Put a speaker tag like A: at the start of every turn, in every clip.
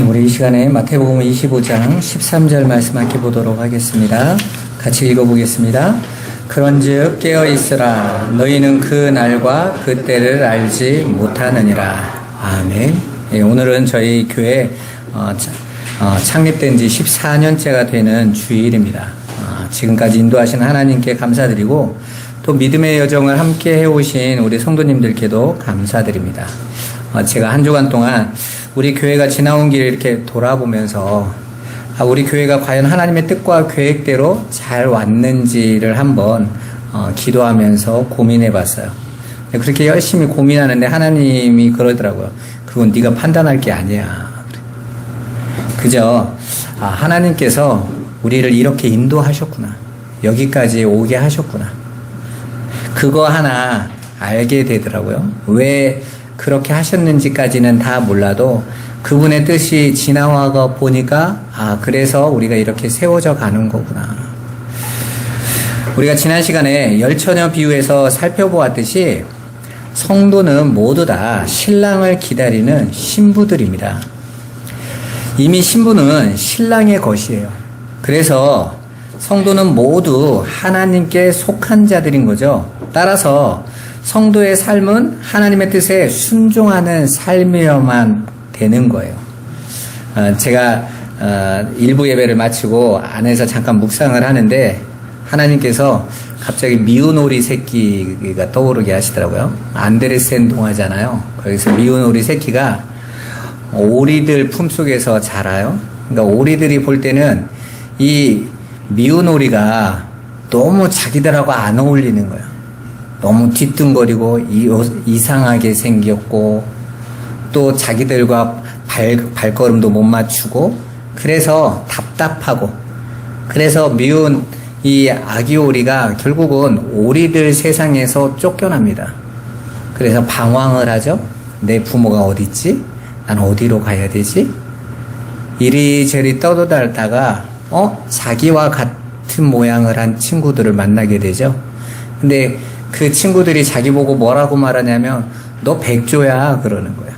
A: 우리 이 시간에 마태복음 25장 13절 말씀 함께 보도록 하겠습니다. 같이 읽어보겠습니다. 그런즉 깨어있으라. 너희는 그 날과 그 때를 알지 못하느니라. 아멘. 오늘은 저희 교회 창립된 지 14년째가 되는 주일입니다. 지금까지 인도하신 하나님께 감사드리고 또 믿음의 여정을 함께 해오신 우리 성도님들께도 감사드립니다. 제가 한 주간 동안 우리 교회가 지나온 길을 이렇게 돌아보면서 우리 교회가 과연 하나님의 뜻과 계획대로 잘 왔는지를 한번 기도하면서 고민해 봤어요. 그렇게 열심히 고민하는데 하나님이 그러더라고요. 그건 네가 판단할 게 아니야. 그저 하나님께서 우리를 이렇게 인도하셨구나. 여기까지 오게 하셨구나. 그거 하나 알게 되더라고요. 왜 그렇게 하셨는지까지는 다 몰라도 그분의 뜻이 지나와 보니까 그래서 우리가 이렇게 세워져 가는 거구나. 우리가 지난 시간에 열처녀 비유에서 살펴보았듯이 성도는 모두 다 신랑을 기다리는 신부들입니다. 이미 신부는 신랑의 것이에요. 그래서 성도는 모두 하나님께 속한 자들인 거죠. 따라서 성도의 삶은 하나님의 뜻에 순종하는 삶이어만 되는 거예요. 제가 일부 예배를 마치고 안에서 잠깐 묵상을 하는데 하나님께서 갑자기 미운 오리 새끼가 떠오르게 하시더라고요. 안데르센 동화잖아요. 거기서 미운 오리 새끼가 오리들 품속에서 자라요. 그러니까 오리들이 볼 때는 이 미운 오리가 너무 자기들하고 안 어울리는 거예요. 너무 뒤뚱거리고 이상하게 생겼고 또 자기들과 발걸음도 못 맞추고 그래서 답답하고 그래서 미운 이 아기 오리가 결국은 오리들 세상에서 쫓겨납니다. 그래서 방황을 하죠. 내 부모가 어디 있지? 난 어디로 가야 되지? 이리저리 떠돌다가 자기와 같은 모양을 한 친구들을 만나게 되죠. 근데 그 친구들이 자기 보고 뭐라고 말하냐면 너 백조야 그러는 거야.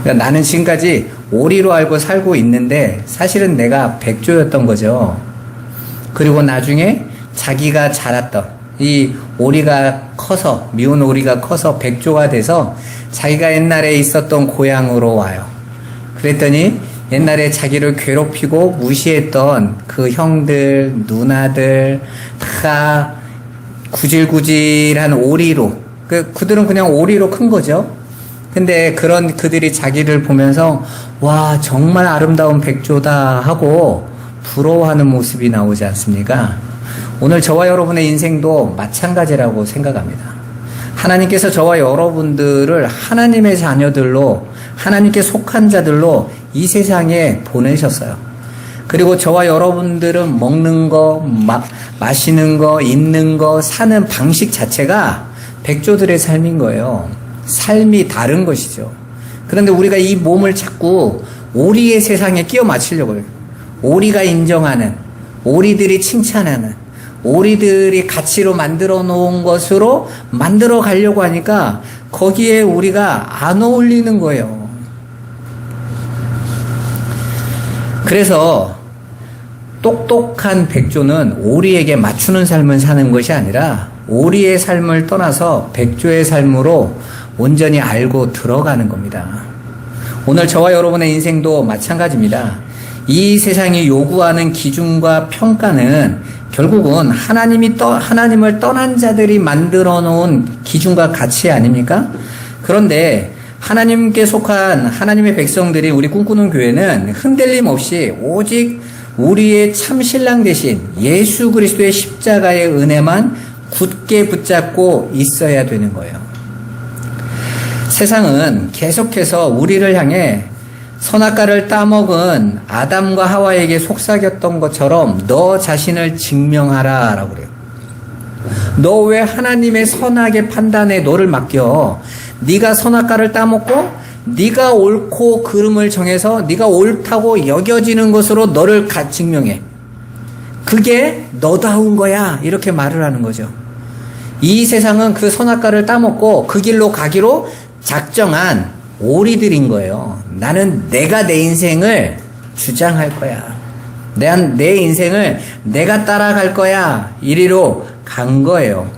A: 그러니까 나는 지금까지 오리로 알고 살고 있는데 사실은 내가 백조였던 거죠. 그리고 나중에 자기가 자랐던 이 오리가 커서 미운 오리가 커서 백조가 돼서 자기가 옛날에 있었던 고향으로 와요. 그랬더니 옛날에 자기를 괴롭히고 무시했던 그 형들, 누나들 다 구질구질한 오리로 그들은 그냥 오리로 큰 거죠. 근데 그런 그들이 자기를 보면서 와 정말 아름다운 백조다 하고 부러워하는 모습이 나오지 않습니까? 오늘 저와 여러분의 인생도 마찬가지라고 생각합니다. 하나님께서 저와 여러분들을 하나님의 자녀들로 하나님께 속한 자들로 이 세상에 보내셨어요. 그리고 저와 여러분들은 먹는 거, 마시는 거, 입는 거, 사는 방식 자체가 백조들의 삶인 거예요. 삶이 다른 것이죠. 그런데 우리가 이 몸을 자꾸 오리의 세상에 끼워 맞추려고 해요. 오리가 인정하는, 오리들이 칭찬하는, 오리들이 가치로 만들어 놓은 것으로 만들어 가려고 하니까 거기에 우리가 안 어울리는 거예요. 그래서 똑똑한 백조는 오리에게 맞추는 삶을 사는 것이 아니라 오리의 삶을 떠나서 백조의 삶으로 온전히 알고 들어가는 겁니다. 오늘 저와 여러분의 인생도 마찬가지입니다. 이 세상이 요구하는 기준과 평가는 결국은 하나님을 떠난 자들이 만들어 놓은 기준과 가치 아닙니까? 그런데 하나님께 속한 하나님의 백성들이 우리 꿈꾸는 교회는 흔들림 없이 오직 우리의 참 신랑 대신 예수 그리스도의 십자가의 은혜만 굳게 붙잡고 있어야 되는 거예요. 세상은 계속해서 우리를 향해 선악과를 따먹은 아담과 하와에게 속삭였던 것처럼 너 자신을 증명하라 라고 그래요. 너 왜 하나님의 선악의 판단에 너를 맡겨? 네가 선악과를 따먹고 네가 옳고 그름을 정해서 네가 옳다고 여겨지는 것으로 너를 증명해. 그게 너다운 거야. 이렇게 말을 하는 거죠. 이 세상은 그 선악과를 따먹고 그 길로 가기로 작정한 오리들인 거예요. 나는 내가 내 인생을 주장할 거야. 내 인생을 내가 따라갈 거야. 이리로 간 거예요.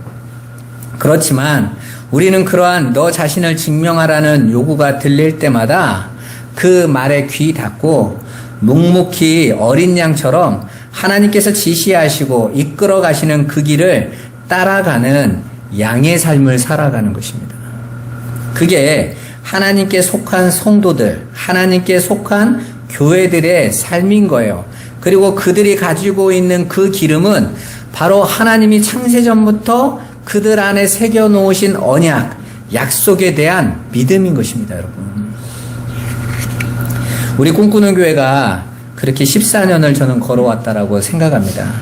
A: 그렇지만 우리는 그러한 너 자신을 증명하라는 요구가 들릴 때마다 그 말에 귀 닫고 묵묵히 어린 양처럼 하나님께서 지시하시고 이끌어 가시는 그 길을 따라가는 양의 삶을 살아가는 것입니다. 그게 하나님께 속한 성도들, 하나님께 속한 교회들의 삶인 거예요. 그리고 그들이 가지고 있는 그 기름은 바로 하나님이 창세전부터 그들 안에 새겨놓으신 언약, 약속에 대한 믿음인 것입니다, 여러분. 우리 꿈꾸는 교회가 그렇게 14년을 저는 걸어왔다라고 생각합니다.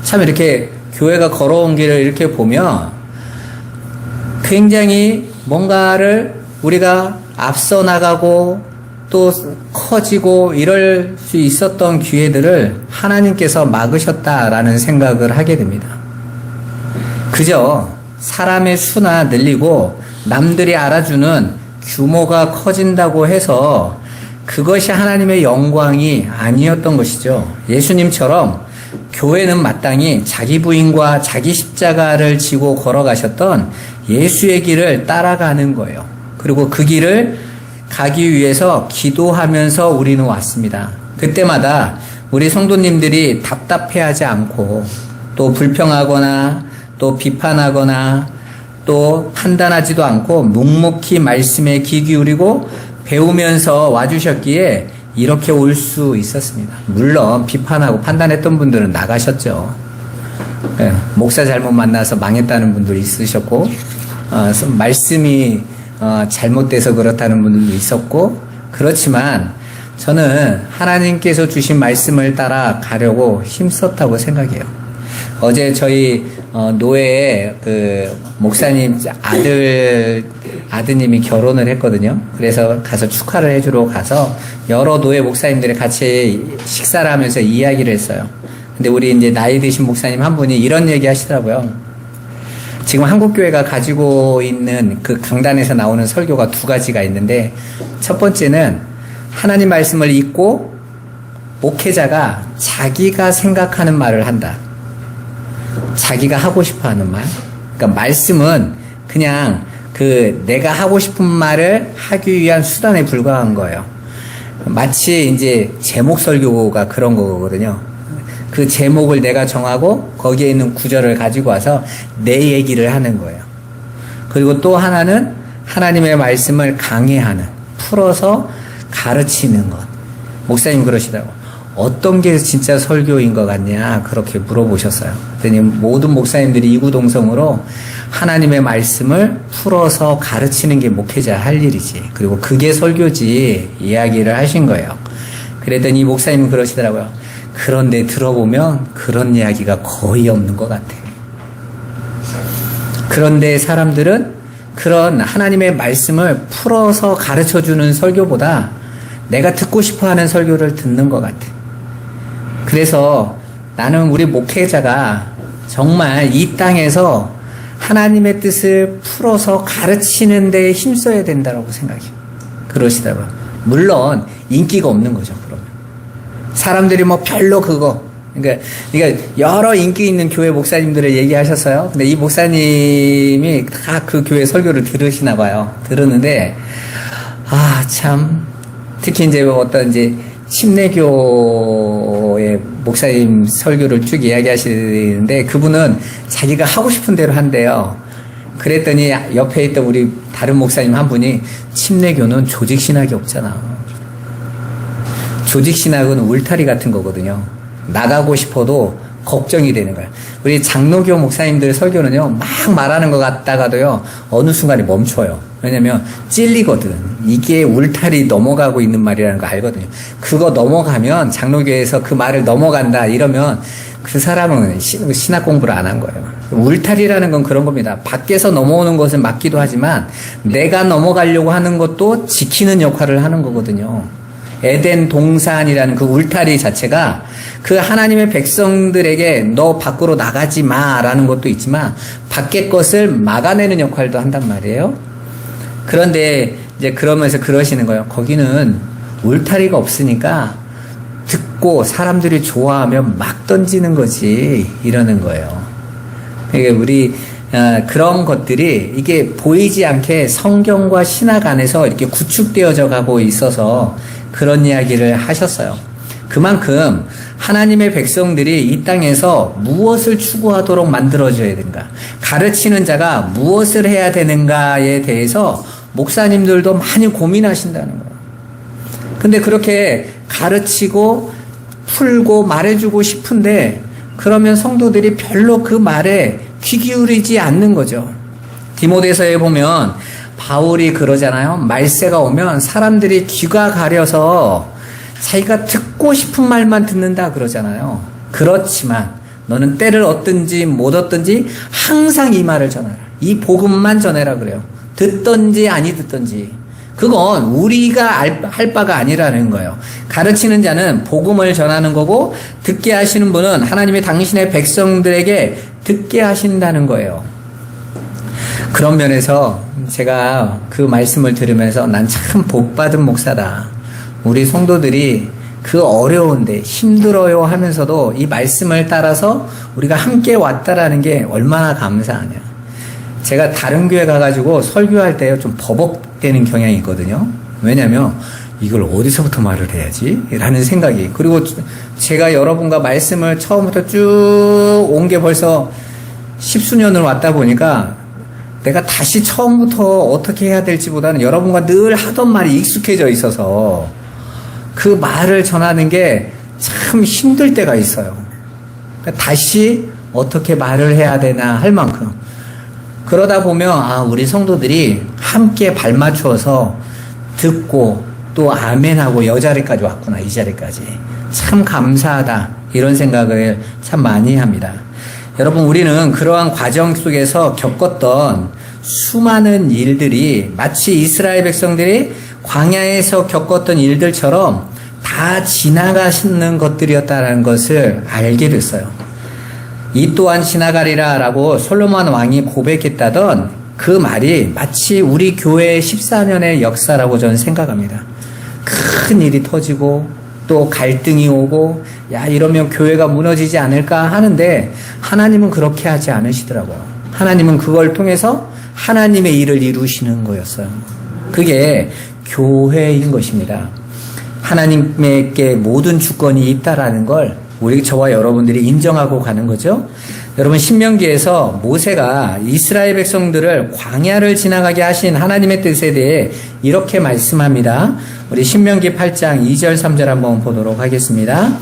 A: 참 이렇게 교회가 걸어온 길을 이렇게 보면 굉장히 뭔가를 우리가 앞서 나가고 또 커지고 이럴 수 있었던 기회들을 하나님께서 막으셨다라는 생각을 하게 됩니다. 그저 사람의 수나 늘리고 남들이 알아주는 규모가 커진다고 해서 그것이 하나님의 영광이 아니었던 것이죠. 예수님처럼 교회는 마땅히 자기 부인과 자기 십자가를 지고 걸어가셨던 예수의 길을 따라가는 거예요. 그리고 그 길을 가기 위해서 기도하면서 우리는 왔습니다. 그때마다 우리 성도님들이 답답해하지 않고 또 불평하거나 또 비판하거나 또 판단하지도 않고 묵묵히 말씀에 귀 기울이고 배우면서 와주셨기에 이렇게 올 수 있었습니다. 물론 비판하고 판단했던 분들은 나가셨죠. 목사 잘못 만나서 망했다는 분들이 있으셨고 말씀이 잘못돼서 그렇다는 분들도 있었고, 그렇지만 저는 하나님께서 주신 말씀을 따라 가려고 힘썼다고 생각해요. 어제 저희 노회에 그 목사님 아드님이 결혼을 했거든요. 그래서 가서 축하를 해주러 가서 여러 노회 목사님들이 같이 식사를 하면서 이야기를 했어요. 근데 우리 이제 나이 드신 목사님 한 분이 이런 얘기 하시더라고요. 지금 한국교회가 가지고 있는 그 강단에서 나오는 설교가 두 가지가 있는데, 첫 번째는 하나님 말씀을 읽고 목회자가 자기가 생각하는 말을 한다. 자기가 하고 싶어 하는 말. 그러니까 말씀은 그냥 그 내가 하고 싶은 말을 하기 위한 수단에 불과한 거예요. 마치 이제 제목 설교가 그런 거거든요. 그 제목을 내가 정하고 거기에 있는 구절을 가지고 와서 내 얘기를 하는 거예요. 그리고 또 하나는 하나님의 말씀을 강해하는, 풀어서 가르치는 것. 목사님 그러시더라고. 어떤 게 진짜 설교인 것 같냐 그렇게 물어보셨어요. 그랬더니 모든 목사님들이 이구동성으로 하나님의 말씀을 풀어서 가르치는 게 목회자 할 일이지, 그리고 그게 설교지 이야기를 하신 거예요. 그랬더니 이 목사님은 그러시더라고요. 그런데 들어보면 그런 이야기가 거의 없는 것 같아. 그런데 사람들은 그런 하나님의 말씀을 풀어서 가르쳐주는 설교보다 내가 듣고 싶어하는 설교를 듣는 것 같아. 그래서 나는 우리 목회자가 정말 이 땅에서 하나님의 뜻을 풀어서 가르치는 데에 힘써야 된다고 생각해요. 그러시더라고요. 물론 인기가 없는 거죠. 그러면 사람들이 뭐 별로 그거, 그러니까 여러 인기 있는 교회 목사님들을 얘기하셨어요. 근데 이 목사님이 다 그 교회 설교를 들으시나 봐요. 들었는데 참 특히 이제 어떤 이제 침례교의 목사님 설교를 쭉 이야기하시는데 그분은 자기가 하고 싶은 대로 한대요. 그랬더니 옆에 있던 우리 다른 목사님 한 분이 침례교는 조직신학이 없잖아. 조직신학은 울타리 같은 거거든요. 나가고 싶어도 걱정이 되는 거야. 우리 장로교 목사님들 설교는요, 막 말하는 것 같다가도요, 어느 순간에 멈춰요. 왜냐면 찔리거든. 이게 울타리 넘어가고 있는 말이라는 거 알거든요. 그거 넘어가면, 장로교에서 그 말을 넘어간다 이러면 그 사람은 신학 공부를 안 한 거예요. 울타리라는 건 그런 겁니다. 밖에서 넘어오는 것은 맞기도 하지만 내가 넘어가려고 하는 것도 지키는 역할을 하는 거거든요. 에덴 동산이라는 그 울타리 자체가 그 하나님의 백성들에게 너 밖으로 나가지 마라는 것도 있지만 밖의 것을 막아내는 역할도 한단 말이에요. 그런데 이제 그러면서 그러시는 거예요. 거기는 울타리가 없으니까 듣고 사람들이 좋아하면 막 던지는 거지. 이러는 거예요. 그러니까 우리 그런 것들이 이게 보이지 않게 성경과 신학 안에서 이렇게 구축되어져 가고 있어서 그런 이야기를 하셨어요. 그만큼 하나님의 백성들이 이 땅에서 무엇을 추구하도록 만들어져야 되는가, 가르치는 자가 무엇을 해야 되는가에 대해서 목사님들도 많이 고민하신다는 거예요. 근데 그렇게 가르치고 풀고 말해주고 싶은데 그러면 성도들이 별로 그 말에 귀 기울이지 않는 거죠. 디모데서에 보면 바울이 그러잖아요. 말세가 오면 사람들이 귀가 가려서 자기가 듣고 싶은 말만 듣는다 그러잖아요. 그렇지만 너는 때를 얻든지 못 얻든지 항상 이 말을 전하라. 이 복음만 전해라 그래요. 듣든지 아니 듣든지. 그건 우리가 할 바가 아니라는 거예요. 가르치는 자는 복음을 전하는 거고 듣게 하시는 분은 하나님의 당신의 백성들에게 듣게 하신다는 거예요. 그런 면에서 제가 그 말씀을 들으면서 난 참 복받은 목사다. 우리 성도들이 그 어려운데 힘들어요 하면서도 이 말씀을 따라서 우리가 함께 왔다라는 게 얼마나 감사하냐. 제가 다른 교회 가가지고 설교할 때 좀 버벅대는 경향이 있거든요. 왜냐면 이걸 어디서부터 말을 해야지? 라는 생각이. 그리고 제가 여러분과 말씀을 처음부터 쭉 온 게 벌써 10수년을 왔다 보니까 내가 다시 처음부터 어떻게 해야 될지보다는 여러분과 늘 하던 말이 익숙해져 있어서 그 말을 전하는 게 참 힘들 때가 있어요. 그러니까 다시 어떻게 말을 해야 되나 할 만큼. 그러다 보면 우리 성도들이 함께 발맞추어서 듣고 또 아멘하고 이 자리까지 왔구나. 이 자리까지 참 감사하다 이런 생각을 참 많이 합니다. 여러분, 우리는 그러한 과정 속에서 겪었던 수많은 일들이 마치 이스라엘 백성들이 광야에서 겪었던 일들처럼 다 지나가시는 것들이었다는 것을 알게 됐어요. 이 또한 지나가리라 라고 솔로몬 왕이 고백했다던 그 말이 마치 우리 교회의 14년의 역사라고 저는 생각합니다. 큰 일이 터지고 또 갈등이 오고 이러면 교회가 무너지지 않을까 하는데 하나님은 그렇게 하지 않으시더라고요. 하나님은 그걸 통해서 하나님의 일을 이루시는 거였어요. 그게 교회인 것입니다. 하나님께 모든 주권이 있다라는 걸 저와 여러분들이 인정하고 가는 거죠. 여러분, 신명기에서 모세가 이스라엘 백성들을 광야를 지나가게 하신 하나님의 뜻에 대해 이렇게 말씀합니다. 우리 신명기 8장 2절 3절 한번 보도록 하겠습니다.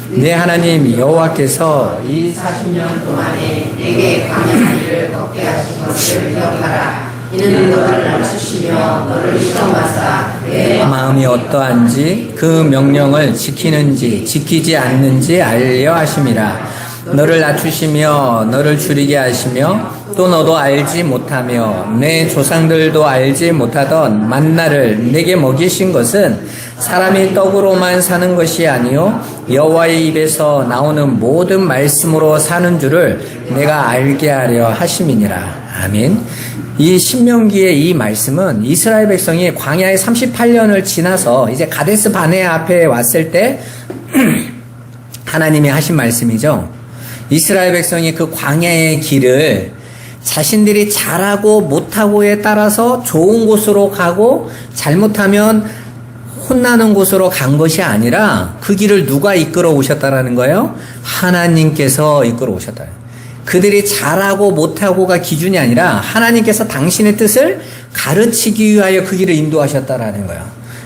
A: 내 하나님 여호와께서 이 40년 동안에 내게 광야의 길을 걷게 하신 것을 기억하라. 이는 너를 낮추시며 너를 시험하사 내 마음이 어떠한지 그 명령을 지키는지 지키지 않는지 알려 하심이라. 너를 낮추시며 너를 줄이게 하시며 또 너도 알지 못하며 내 조상들도 알지 못하던 만나를 내게 먹이신 것은 사람이 떡으로만 사는 것이 아니요 여호와의 입에서 나오는 모든 말씀으로 사는 줄을 내가 알게 하려 하심이니라. 아멘. 이 신명기의 이 말씀은 이스라엘 백성이 광야에 38년을 지나서 이제 가데스 바네아 앞에 왔을 때 하나님이 하신 말씀이죠. 이스라엘 백성이 그 광야의 길을 자신들이 잘하고 못하고에 따라서 좋은 곳으로 가고 잘못하면 혼나는 곳으로 간 것이 아니라 그 길을 누가 이끌어 오셨다라는 거예요? 하나님께서 이끌어 오셨다. 그들이 잘하고 못하고가 기준이 아니라 하나님께서 당신의 뜻을 가르치기 위하여 그 길을 인도하셨다라는 거예요.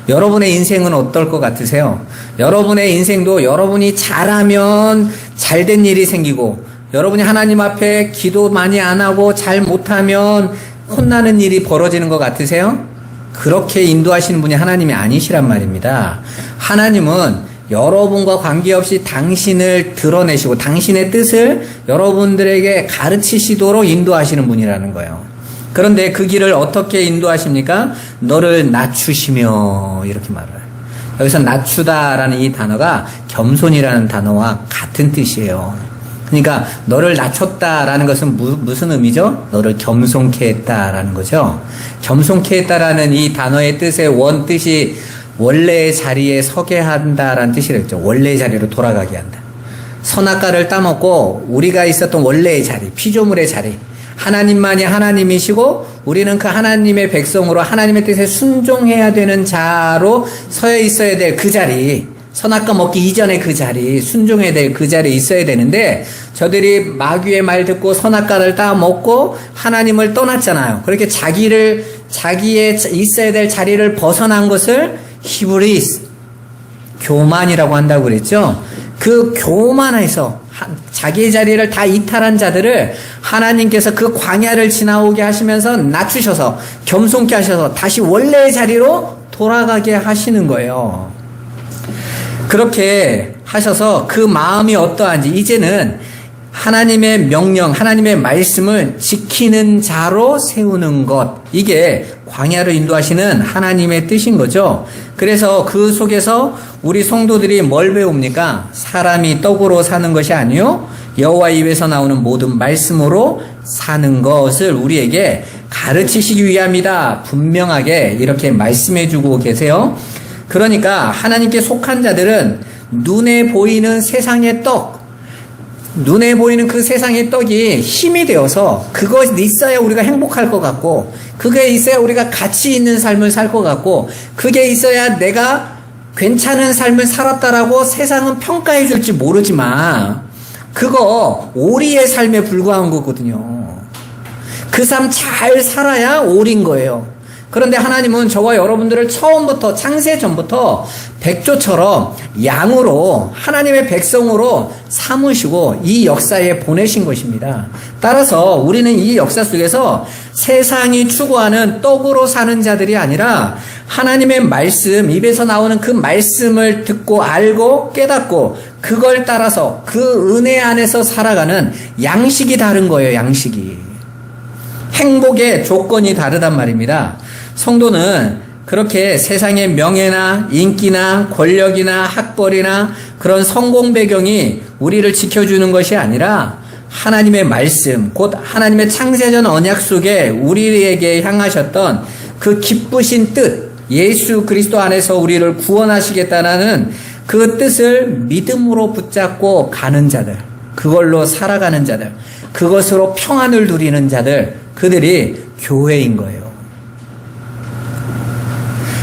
A: 여러분의 인생은 어떨 것 같으세요? 여러분의 인생도 여러분이 잘하면 잘된 일이 생기고 여러분이 하나님 앞에 기도 많이 안 하고 잘 못하면 혼나는 일이 벌어지는 것 같으세요? 그렇게 인도하시는 분이 하나님이 아니시란 말입니다. 하나님은 여러분과 관계없이 당신을 드러내시고 당신의 뜻을 여러분들에게 가르치시도록 인도하시는 분이라는 거예요. 그런데 그 길을 어떻게 인도하십니까? 너를 낮추시며 이렇게 말을 해요. 여기서 낮추다라는 이 단어가 겸손이라는 단어와 같은 뜻이에요. 그러니까 너를 낮췄다라는 것은 무슨 의미죠? 너를 겸손케 했다라는 거죠. 겸손케 했다라는 이 단어의 뜻의 뜻이 원래의 자리에 서게 한다라는 뜻이랬죠. 원래의 자리로 돌아가게 한다. 선악과를 따먹고 우리가 있었던 원래의 자리, 피조물의 자리, 하나님만이 하나님이시고 우리는 그 하나님의 백성으로 하나님의 뜻에 순종해야 되는 자로 서 있어야 될 그 자리, 선악과 먹기 이전에 그 자리, 순종해야 될 그 자리에 있어야 되는데 저들이 마귀의 말 듣고 선악과를 따먹고 하나님을 떠났잖아요. 그렇게 자기의 있어야 될 자리를 벗어난 것을 히브리스, 교만이라고 한다고 그랬죠. 그 교만에서 자기의 자리를 다 이탈한 자들을 하나님께서 그 광야를 지나오게 하시면서 낮추셔서 겸손케 하셔서 다시 원래의 자리로 돌아가게 하시는 거예요. 그렇게 하셔서 그 마음이 어떠한지 이제는 하나님의 명령, 하나님의 말씀을 지키는 자로 세우는 것, 이게 광야로 인도하시는 하나님의 뜻인 거죠. 그래서 그 속에서 우리 성도들이 뭘 배웁니까? 사람이 떡으로 사는 것이 아니요 여호와 입에서 나오는 모든 말씀으로 사는 것을 우리에게 가르치시기 위함이다. 분명하게 이렇게 말씀해 주고 계세요. 그러니까 하나님께 속한 자들은 눈에 보이는 세상의 떡, 눈에 보이는 그 세상의 떡이 힘이 되어서 그것이 있어야 우리가 행복할 것 같고 그게 있어야 우리가 가치 있는 삶을 살 것 같고 그게 있어야 내가 괜찮은 삶을 살았다라고 세상은 평가해 줄지 모르지만 그거 오리의 삶에 불과한 거거든요. 그 삶 잘 살아야 오리인 거예요. 그런데 하나님은 저와 여러분들을 처음부터 창세 전부터 백조처럼 양으로 하나님의 백성으로 삼으시고 이 역사에 보내신 것입니다. 따라서 우리는 이 역사 속에서 세상이 추구하는 떡으로 사는 자들이 아니라 하나님의 말씀, 입에서 나오는 그 말씀을 듣고 알고 깨닫고 그걸 따라서 그 은혜 안에서 살아가는 양식이 다른 거예요. 양식이. 행복의 조건이 다르단 말입니다. 성도는 그렇게 세상의 명예나 인기나 권력이나 학벌이나 그런 성공 배경이 우리를 지켜주는 것이 아니라 하나님의 말씀, 곧 하나님의 창세전 언약 속에 우리에게 향하셨던 그 기쁘신 뜻, 예수 그리스도 안에서 우리를 구원하시겠다는 그 뜻을 믿음으로 붙잡고 가는 자들, 그걸로 살아가는 자들, 그것으로 평안을 누리는 자들, 그들이 교회인 거예요.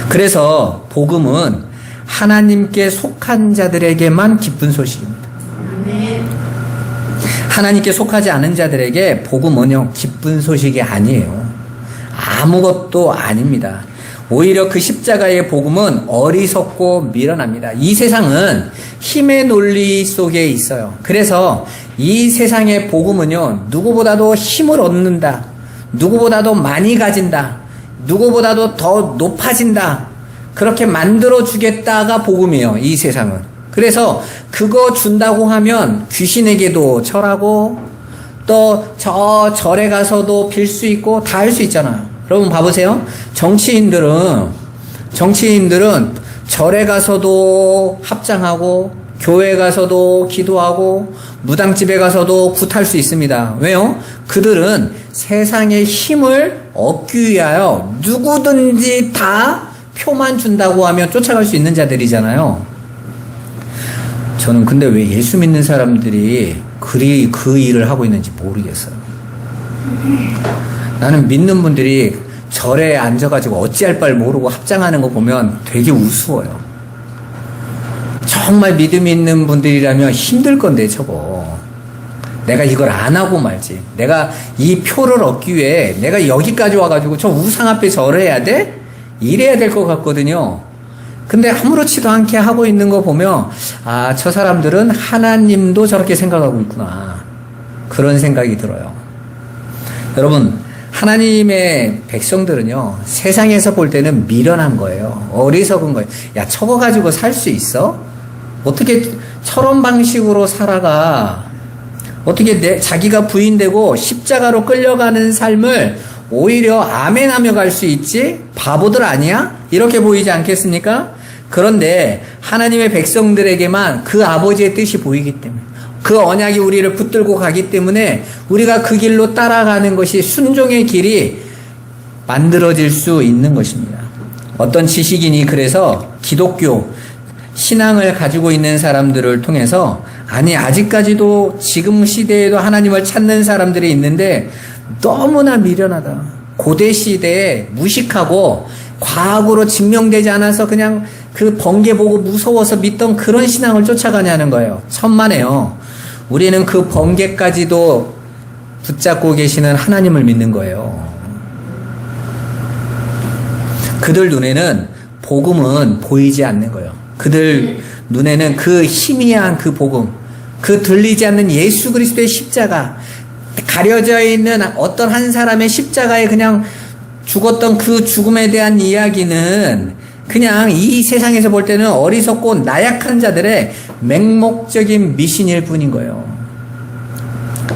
A: 그래서 복음은 하나님께 속한 자들에게만 기쁜 소식입니다. 하나님께 속하지 않은 자들에게 복음은요, 기쁜 소식이 아니에요. 아무것도 아닙니다. 오히려 그 십자가의 복음은 어리석고 미련합니다. 이 세상은 힘의 논리 속에 있어요. 그래서 이 세상의 복음은요, 누구보다도 힘을 얻는다. 누구보다도 많이 가진다. 누구보다도 더 높아진다. 그렇게 만들어주겠다가 복음이에요. 이 세상은. 그래서 그거 준다고 하면 귀신에게도 절하고 또 저 절에 가서도 빌 수 있고 다 할 수 있잖아요. 여러분 봐보세요. 정치인들은 절에 가서도 합장하고 교회 가서도 기도하고 무당집에 가서도 굿할 수 있습니다. 왜요? 그들은 세상의 힘을 얻기 위하여 누구든지 다 표만 준다고 하면 쫓아갈 수 있는 자들이잖아요. 저는 근데 왜 예수 믿는 사람들이 그 일을 하고 있는지 모르겠어요. 나는 믿는 분들이 절에 앉아가지고 어찌할 바를 모르고 합장하는 거 보면 되게 우스워요. 정말 믿음이 있는 분들이라면 힘들 건데 저거. 내가 이걸 안 하고 말지. 내가 이 표를 얻기 위해 내가 여기까지 와가지고 저 우상 앞에 절해야 돼? 이래야 될 것 같거든요. 근데 아무렇지도 않게 하고 있는 거 보면 아, 저 사람들은 하나님도 저렇게 생각하고 있구나. 그런 생각이 들어요. 여러분, 하나님의 백성들은요, 세상에서 볼 때는 미련한 거예요. 어리석은 거예요. 야, 저거 가지고 살 수 있어? 어떻게 저런 방식으로 살아가? 어떻게 자기가 부인되고 십자가로 끌려가는 삶을 오히려 아멘하며 갈 수 있지? 바보들 아니야? 이렇게 보이지 않겠습니까? 그런데 하나님의 백성들에게만 그 아버지의 뜻이 보이기 때문에 그 언약이 우리를 붙들고 가기 때문에 우리가 그 길로 따라가는 것이 순종의 길이 만들어질 수 있는 것입니다. 어떤 지식인이 그래서 기독교 신앙을 가지고 있는 사람들을 통해서 아니 아직까지도 지금 시대에도 하나님을 찾는 사람들이 있는데 너무나 미련하다. 고대 시대에 무식하고 과학으로 증명되지 않아서 그냥 그 번개 보고 무서워서 믿던 그런 신앙을 쫓아가냐는 거예요. 천만에요. 우리는 그 번개까지도 붙잡고 계시는 하나님을 믿는 거예요. 그들 눈에는 복음은 보이지 않는 거예요. 그들 눈에는 그 희미한 그 복음, 그 들리지 않는 예수 그리스도의 십자가, 가려져 있는 어떤 한 사람의 십자가에 그냥 죽었던 그 죽음에 대한 이야기는 그냥 이 세상에서 볼 때는 어리석고 나약한 자들의 맹목적인 미신일 뿐인 거예요.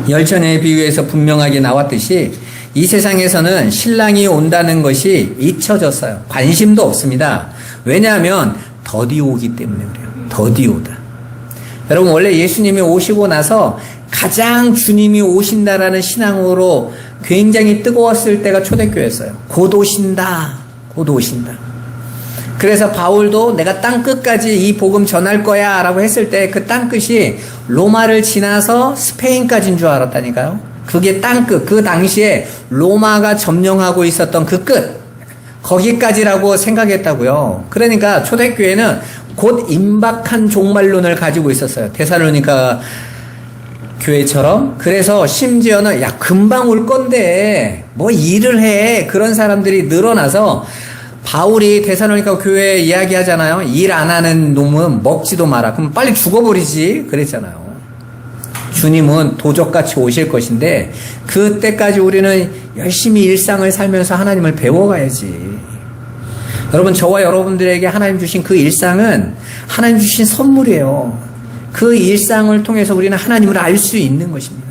A: 열전의 비유에서 분명하게 나왔듯이 이 세상에서는 신랑이 온다는 것이 잊혀졌어요. 관심도 없습니다. 왜냐하면 더디 오기 때문에 그래요. 더디 오다. 여러분 원래 예수님이 오시고 나서 가장 주님이 오신다라는 신앙으로 굉장히 뜨거웠을 때가 초대교회였어요. 곧 오신다. 곧 오신다. 그래서 바울도 내가 땅끝까지 이 복음 전할 거야 라고 했을 때 그 땅끝이 로마를 지나서 스페인까지인 줄 알았다니까요. 그게 땅끝, 그 당시에 로마가 점령하고 있었던 그 끝, 거기까지라고 생각했다고요. 그러니까 초대교회는 곧 임박한 종말론을 가지고 있었어요. 데살로니가 교회처럼. 그래서 심지어는 야 금방 올 건데 뭐 일을 해, 그런 사람들이 늘어나서 바울이 데살로니가 교회에 이야기하잖아요. 일 안 하는 놈은 먹지도 마라. 그럼 빨리 죽어버리지 그랬잖아요. 주님은 도적같이 오실 것인데 그때까지 우리는 열심히 일상을 살면서 하나님을 배워가야지. 여러분 저와 여러분들에게 하나님 주신 그 일상은 하나님 주신 선물이에요. 그 일상을 통해서 우리는 하나님을 알 수 있는 것입니다.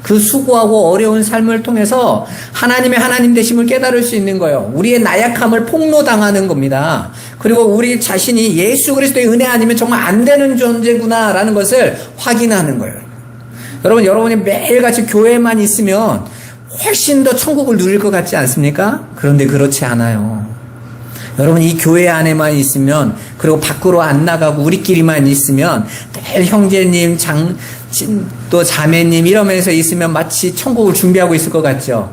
A: 그 수고하고 어려운 삶을 통해서 하나님의 하나님 되심을 깨달을 수 있는 거예요. 우리의 나약함을 폭로당하는 겁니다. 그리고 우리 자신이 예수 그리스도의 은혜 아니면 정말 안 되는 존재구나라는 것을 확인하는 거예요. 여러분, 여러분이 매일같이 교회만 있으면 훨씬 더 천국을 누릴 것 같지 않습니까? 그런데 그렇지 않아요. 여러분, 이 교회 안에만 있으면, 그리고 밖으로 안 나가고 우리끼리만 있으면 늘 형제님, 또 자매님 이러면서 있으면 마치 천국을 준비하고 있을 것 같죠?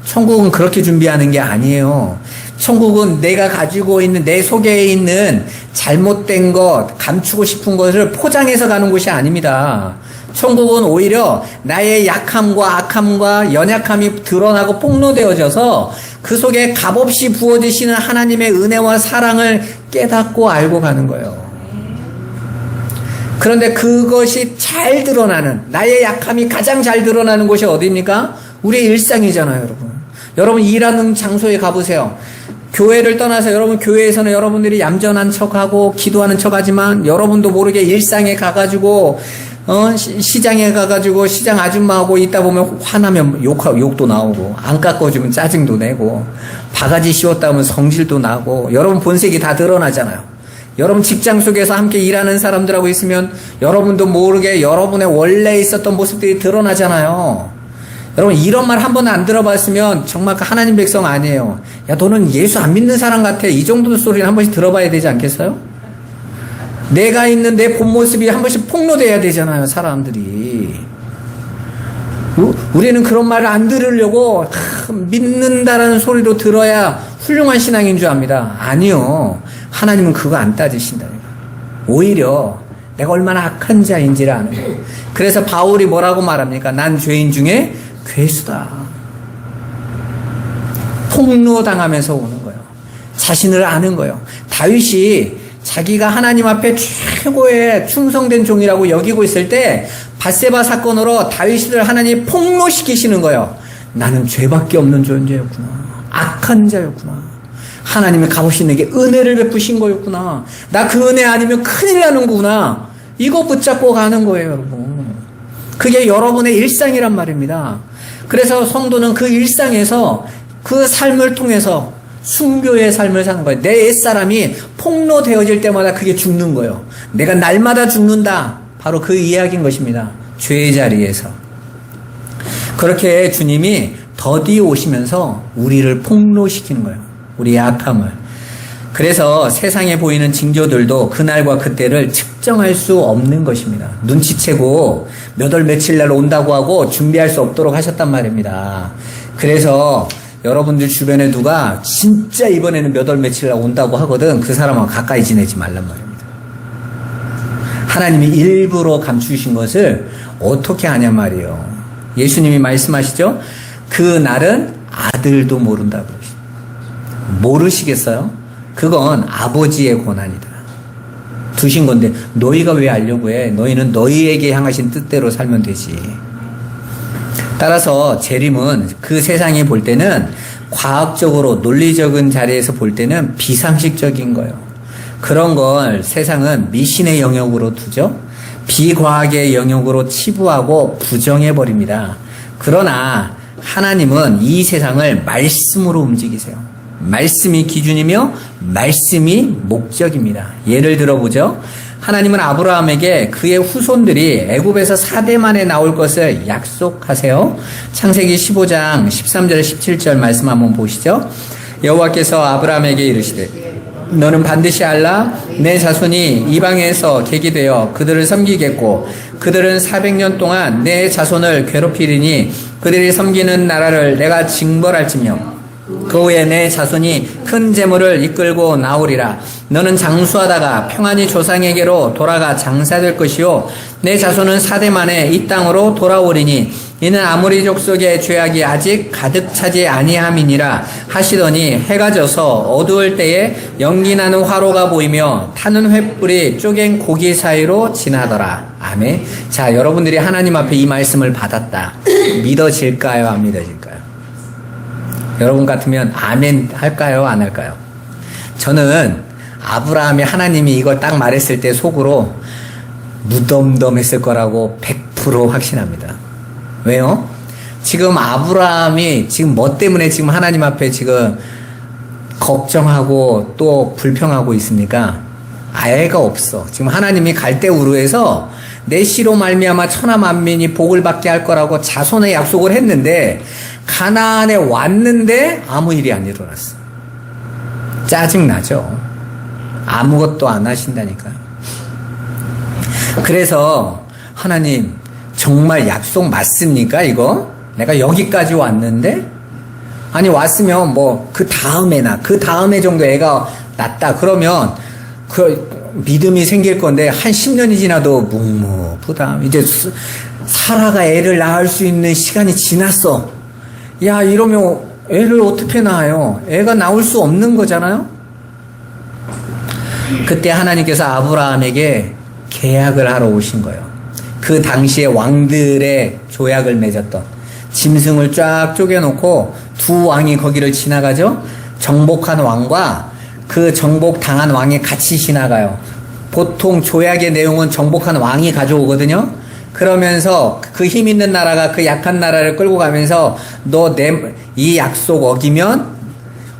A: 천국은 그렇게 준비하는 게 아니에요. 천국은 내가 가지고 있는, 내 속에 있는 잘못된 것, 감추고 싶은 것을 포장해서 가는 곳이 아닙니다. 천국은 오히려 나의 약함과 악함과 연약함이 드러나고 폭로되어져서 그 속에 값없이 부어지시는 하나님의 은혜와 사랑을 깨닫고 알고 가는 거예요. 그런데 그것이 잘 드러나는, 나의 약함이 가장 잘 드러나는 곳이 어디입니까? 우리의 일상이잖아요, 여러분. 여러분 일하는 장소에 가보세요. 교회를 떠나서 여러분 교회에서는 여러분들이 얌전한 척하고 기도하는 척하지만 여러분도 모르게 일상에 가가지고 시장에 가가지고 시장 아줌마하고 있다 보면 화나면 욕도 나오고, 안 깎아주면 짜증도 내고, 바가지 씌웠다 하면 성질도 나고, 여러분 본색이 다 드러나잖아요. 여러분 직장 속에서 함께 일하는 사람들하고 있으면 여러분도 모르게 여러분의 원래 있었던 모습들이 드러나잖아요. 여러분 이런 말 한 번은 안 들어봤으면 정말 하나님 백성 아니에요. 야 너는 예수 안 믿는 사람 같아, 이 정도 소리는 한 번씩 들어봐야 되지 않겠어요? 내가 있는 내 본 모습이 한 번씩 폭로돼야 되잖아요, 사람들이. 우리는 그런 말을 안 들으려고 믿는다라는 소리로 들어야 훌륭한 신앙인 줄 압니다. 아니요. 하나님은 그거 안 따지신다니까. 오히려 내가 얼마나 악한 자인지를 아는 거예요. 그래서 바울이 뭐라고 말합니까? 난 죄인 중에 괴수다. 폭로당하면서 오는 거예요. 자신을 아는 거예요. 다윗이 자기가 하나님 앞에 최고의 충성된 종이라고 여기고 있을 때 밧세바 사건으로 다윗을 하나님이 폭로시키시는 거예요. 나는 죄밖에 없는 존재였구나. 악한 자였구나. 하나님이 값없이 내게 은혜를 베푸신 거였구나. 나 그 은혜 아니면 큰일 나는 거구나. 이거 붙잡고 가는 거예요, 여러분. 그게 여러분의 일상이란 말입니다. 그래서 성도는 그 일상에서 그 삶을 통해서 순교의 삶을 사는 거예요. 내 옛사람이 폭로되어질 때마다 그게 죽는 거예요. 내가 날마다 죽는다. 바로 그 이야기인 것입니다. 죄의 자리에서. 그렇게 주님이 더디 오시면서 우리를 폭로시키는 거예요. 우리의 악함을. 그래서 세상에 보이는 징조들도 그날과 그때를 측정할 수 없는 것입니다. 눈치채고 몇 월 며칠 날 온다고 하고 준비할 수 없도록 하셨단 말입니다. 그래서 여러분들 주변에 누가 진짜 이번에는 몇 월 며칠 날 온다고 하거든, 그 사람하고 가까이 지내지 말란 말입니다. 하나님이 일부러 감추신 것을 어떻게 하냔 말이에요. 예수님이 말씀하시죠? 그 날은 아들도 모른다고 그러시죠. 모르시겠어요? 그건 아버지의 권한이다. 두신 건데 너희가 왜 알려고 해? 너희는 너희에게 향하신 뜻대로 살면 되지. 따라서 재림은 그 세상이 볼 때는 과학적으로 논리적인 자리에서 볼 때는 비상식적인 거예요. 그런 걸 세상은 미신의 영역으로 두죠. 비과학의 영역으로 치부하고 부정해버립니다. 그러나 하나님은 이 세상을 말씀으로 움직이세요. 말씀이 기준이며 말씀이 목적입니다. 예를 들어보죠. 하나님은 아브라함에게 그의 후손들이 애굽에서 4대 만에 나올 것을 약속하세요. 창세기 15장 13절 17절 말씀 한번 보시죠. 여호와께서 아브라함에게 이르시되 너는 반드시 알라. 내 자손이 이방에서 객이 되어 그들을 섬기겠고 그들은 400년 동안 내 자손을 괴롭히리니 그들이 섬기는 나라를 내가 징벌할지며 그 후에 내 자손이 큰 재물을 이끌고 나오리라. 너는 장수하다가 평안히 조상에게로 돌아가 장사될 것이요 내 자손은 4대 만에 이 땅으로 돌아오리니 이는 아모리 족속의 죄악이 아직 가득 차지 아니함이니라 하시더니 해가 져서 어두울 때에 연기나는 화로가 보이며 타는 횃불이 쪼갠 고기 사이로 지나더라. 아멘. 자, 여러분들이 하나님 앞에 이 말씀을 받았다. 믿어질까요? 안 믿어질까요? 여러분 같으면 아멘 할까요? 안 할까요? 저는 아브라함이 하나님이 이걸 딱 말했을 때 속으로 무덤덤했을 거라고 100% 확신합니다. 왜요? 지금 아브라함이 지금 뭐 때문에 지금 하나님 앞에 지금 걱정하고 또 불평하고 있습니까? 아예가 없어. 지금 하나님이 갈대우르에서 내 씨로 말미암아 천하 만민이 복을 받게 할 거라고 자손의 약속을 했는데 가나안에 왔는데 아무 일이 안 일어났어. 짜증나죠. 아무것도 안 하신다니까요. 그래서 하나님 정말 약속 맞습니까 이거? 내가 여기까지 왔는데? 아니 왔으면 뭐 그 다음에나 그 다음에 정도 애가 낳았다 그러면 그 믿음이 생길 건데 한 10년이 지나도 묵묵부다. 이제 사라가 애를 낳을 수 있는 시간이 지났어. 야 이러면 애를 어떻게 낳아요? 애가 나올 수 없는 거잖아요. 그때 하나님께서 아브라함에게 계약을 하러 오신 거예요. 그 당시에 왕들의 조약을 맺었던 짐승을 쫙 쪼개놓고 두 왕이 거기를 지나가죠. 정복한 왕과 그 정복당한 왕이 같이 지나가요. 보통 조약의 내용은 정복한 왕이 가져오거든요. 그러면서 그 힘 있는 나라가 그 약한 나라를 끌고 가면서 너 이 약속 어기면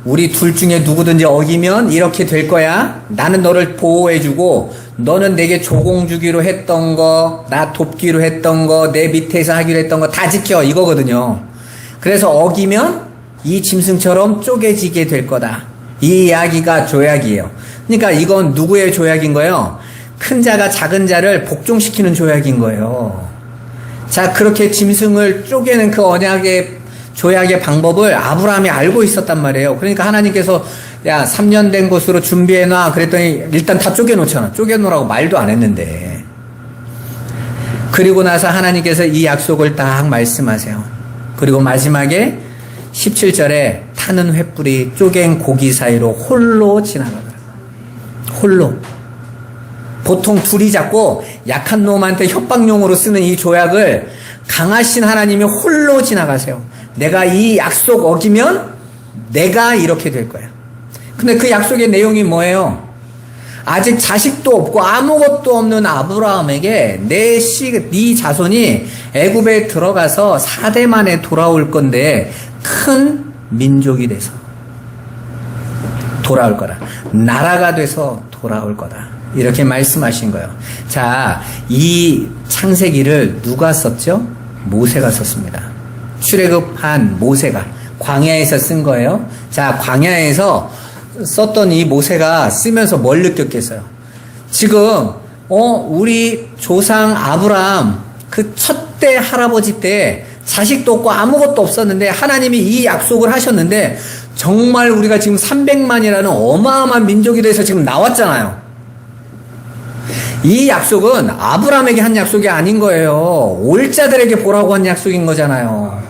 A: 우리 둘 중에 누구든지 어기면 이렇게 될 거야. 나는 너를 보호해주고 너는 내게 조공 주기로 했던 거, 나 돕기로 했던 거, 내 밑에서 하기로 했던 거 다 지켜 이거거든요. 그래서 어기면 이 짐승처럼 쪼개지게 될 거다. 이 이야기가 조약이에요. 그러니까 이건 누구의 조약인 거예요? 큰 자가 작은 자를 복종시키는 조약인 거예요. 자, 그렇게 짐승을 쪼개는 그 언약의 조약의 방법을 아브라함이 알고 있었단 말이에요. 그러니까 하나님께서 야 3년 된 곳으로 준비해놔 그랬더니 일단 다 쪼개놓잖아. 쪼개놓으라고 말도 안 했는데. 그리고 나서 하나님께서 이 약속을 딱 말씀하세요. 그리고 마지막에 17절에 타는 횃불이 쪼갠 고기 사이로 홀로 지나가더라. 홀로. 보통 둘이 잡고 약한 놈한테 협박용으로 쓰는 이 조약을 강하신 하나님이 홀로 지나가세요. 내가 이 약속 어기면 내가 이렇게 될 거야. 근데 그 약속의 내용이 뭐예요? 아직 자식도 없고 아무것도 없는 아브라함에게 네 자손이 애굽에 들어가서 4대 만에 돌아올 건데 큰 민족이 돼서 돌아올 거다. 나라가 돼서 돌아올 거다. 이렇게 말씀하신 거예요. 자, 이 창세기를 누가 썼죠? 모세가 썼습니다. 출애굽한 모세가 광야에서 쓴 거예요. 자, 광야에서 썼던 이 모세가 쓰면서 뭘 느꼈겠어요? 지금 우리 조상 아브라함 그 첫대 할아버지 때 자식도 없고 아무것도 없었는데 하나님이 이 약속을 하셨는데 정말 우리가 지금 300만이라는 어마어마한 민족이 돼서 지금 나왔잖아요. 이 약속은 아브라함에게 한 약속이 아닌 거예요. 올 자들에게 보라고 한 약속인 거잖아요.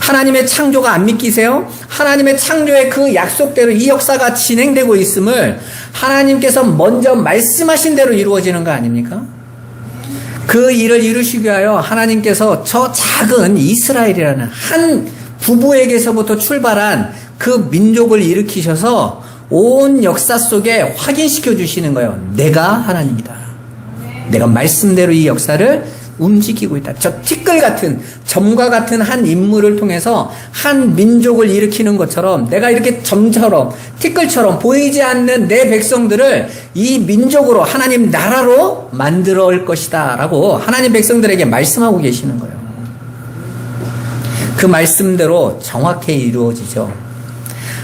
A: 하나님의 창조가 안 믿기세요? 하나님의 창조의 그 약속대로 이 역사가 진행되고 있음을 하나님께서 먼저 말씀하신 대로 이루어지는 거 아닙니까? 그 일을 이루시기 위하여 하나님께서 저 작은 이스라엘이라는 한 부부에게서부터 출발한 그 민족을 일으키셔서 온 역사 속에 확인시켜 주시는 거예요. 내가 하나님이다. 내가 말씀대로 이 역사를 움직이고 있다. 저 티끌 같은, 점과 같은 한 인물을 통해서 한 민족을 일으키는 것처럼 내가 이렇게 점처럼, 티끌처럼 보이지 않는 내 백성들을 이 민족으로 하나님 나라로 만들어 올 것이다 라고 하나님 백성들에게 말씀하고 계시는 거예요. 그 말씀대로 정확히 이루어지죠.